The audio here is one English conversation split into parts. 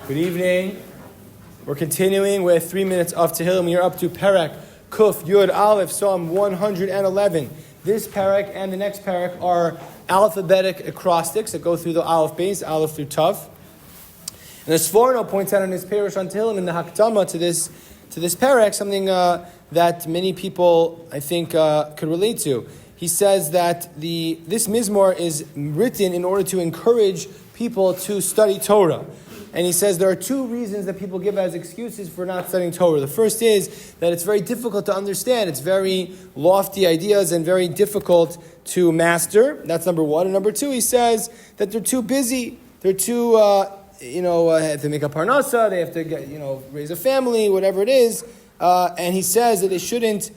Good evening. We're continuing with 3 minutes of Tehillim. You're up to Perek, Kuf, Yud, Aleph, Psalm 111. This Perek and the next Perek are alphabetic acrostics that go through the Aleph base, Aleph through Tav. And the Sforno points out in his Perush on Tehillim in the Hakdama to this Perek, something that many people, I think, could relate to. He says that this Mizmor is written in order to encourage people to study Torah. And he says there are two reasons that people give as excuses for not studying Torah. The first is that it's very difficult to understand. It's very lofty ideas and very difficult to master. That's number one. And number two, he says that they're too busy. They're too, have to make a parnasa. They have to raise a family, whatever it is. And he says that they shouldn't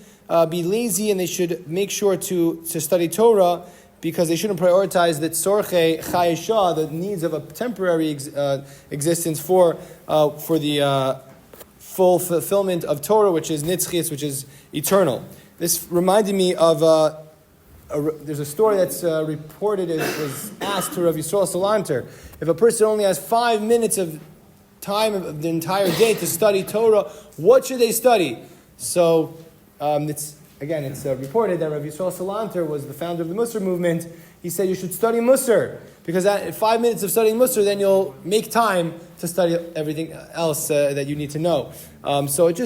be lazy and they should make sure to study Torah, because they shouldn't prioritize the tzorchei chayesha, the needs of a temporary existence for the full fulfillment of Torah, which is nitzchis, which is eternal. This reminded me of there's a story that's reported. It was asked to Rav Yisrael Salanter, if a person only has 5 minutes of time of the entire day to study Torah, what should they study? So it's reported that Rav Yisrael Salanter was the founder of the Musar movement. He said you should study Musar, because at 5 minutes of studying Musar, then you'll make time to study everything else that you need to know. So if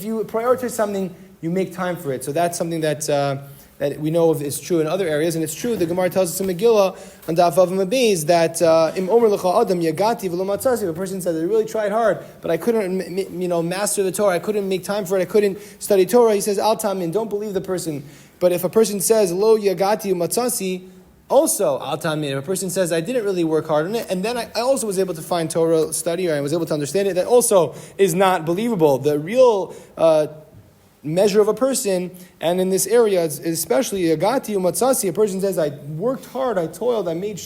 you prioritize something, you make time for it. So that's something that we know of is true in other areas, and it's true. The Gemara tells us in Megillah on Daf Vav Mabez that Im Omer L'cha Adam Yagati V'lo Matzasi. A person said, I really tried hard, but I couldn't, master the Torah. I couldn't make time for it. I couldn't study Torah. He says, Al Tamin, don't believe the person. But if a person says Lo Yagati Matzasi, also Al Tamin. If a person says, I didn't really work hard on it, and then I also was able to find Torah study, or I was able to understand it, that also is not believable. The real measure of a person, and in this area, especially Yagati Umatsasi, a person says, I worked hard, I toiled, I made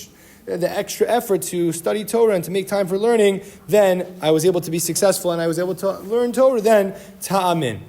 the extra effort to study Torah and to make time for learning, then I was able to be successful and I was able to learn Torah, then Ta'amin.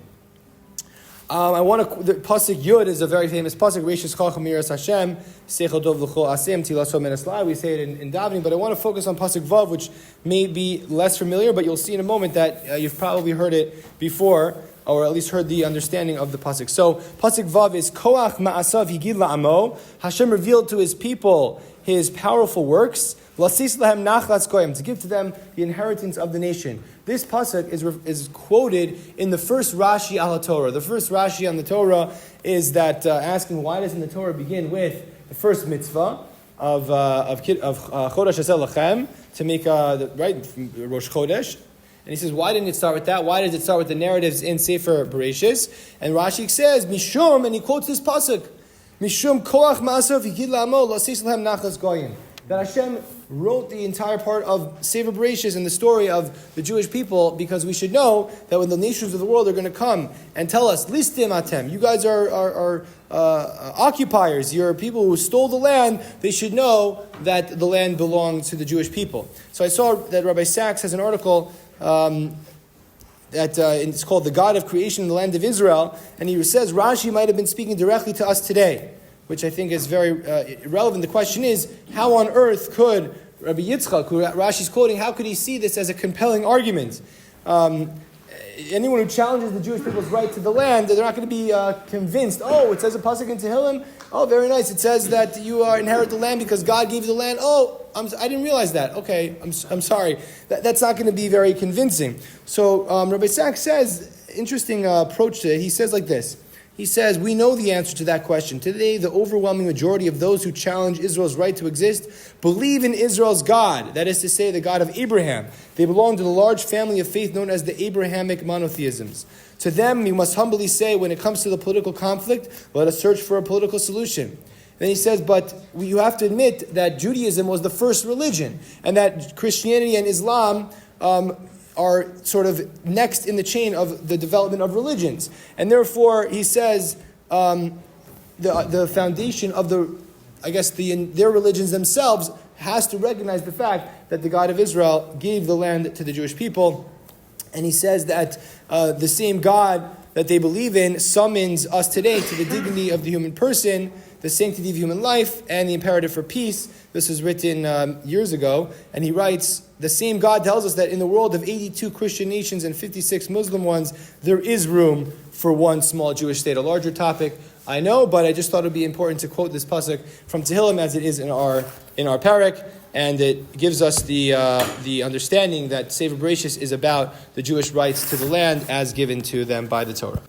The pasuk Yud is a very famous pasuk. Reishis Chacham Miras Hashem Seichel Dov L'Chol Asem Tilaso Men Esla. We say it in davening, but I want to focus on pasuk Vav, which may be less familiar, but you'll see in a moment that you've probably heard it before, or at least heard the understanding of the pasuk. So pasuk Vav is Koach Ma'asav Higid La'amo. Hashem revealed to his people his powerful works. Lasis Lahem Nachlatz Goyim, to give to them the inheritance of the nation. This pasuk is quoted in the first Rashi al Torah. The first Rashi on the Torah is that asking why doesn't the Torah begin with the first mitzvah of Chodesh Hasel Lachem, to make Rosh Chodesh. And he says, why didn't it start with that? Why does it start with the narratives in Sefer Bereshis? And Rashi says, Mishum, and he quotes this pasuk, Mishum koach ma'asav higid la'amo lasis lahem nachlas goyim. That Hashem wrote the entire part of Sefer Bereshis and the story of the Jewish people, because we should know that when the nations of the world are going to come and tell us, Listim atem, you guys are occupiers, you're people who stole the land, they should know that the land belongs to the Jewish people. So I saw that Rabbi Sachs has an article it's called The God of Creation in the Land of Israel, and he says Rashi might have been speaking directly to us today, which I think is very relevant. The question is, how on earth could Rabbi Yitzchak, who Rashi's quoting, how could he see this as a compelling argument? Anyone who challenges the Jewish people's right to the land, they're not going to be convinced. Oh, it says a pasuk in Tehillim. Oh, very nice. It says that you inherit the land because God gave you the land. Oh, I didn't realize that. Okay, I'm sorry. That's not going to be very convincing. So Rabbi Sachs says, interesting approach to it. He says like this. He says, we know the answer to that question. Today, the overwhelming majority of those who challenge Israel's right to exist believe in Israel's God, that is to say, the God of Abraham. They belong to the large family of faith known as the Abrahamic monotheisms. To them, we must humbly say, when it comes to the political conflict, let us search for a political solution. Then he says, but you have to admit that Judaism was the first religion, and that Christianity and Islam are sort of next in the chain of the development of religions. And therefore, he says, the foundation of their religions themselves has to recognize the fact that the God of Israel gave the land to the Jewish people. And he says that the same God that they believe in summons us today to the dignity of the human person, the sanctity of human life, and the imperative for peace. This was written years ago, and he writes, the same God tells us that in the world of 82 Christian nations and 56 Muslim ones, there is room for one small Jewish state. A larger topic, I know, but I just thought it would be important to quote this pasuk from Tehillim as it is in our Perek, and it gives us the understanding that Sefer Bereshis is about the Jewish rights to the land as given to them by the Torah.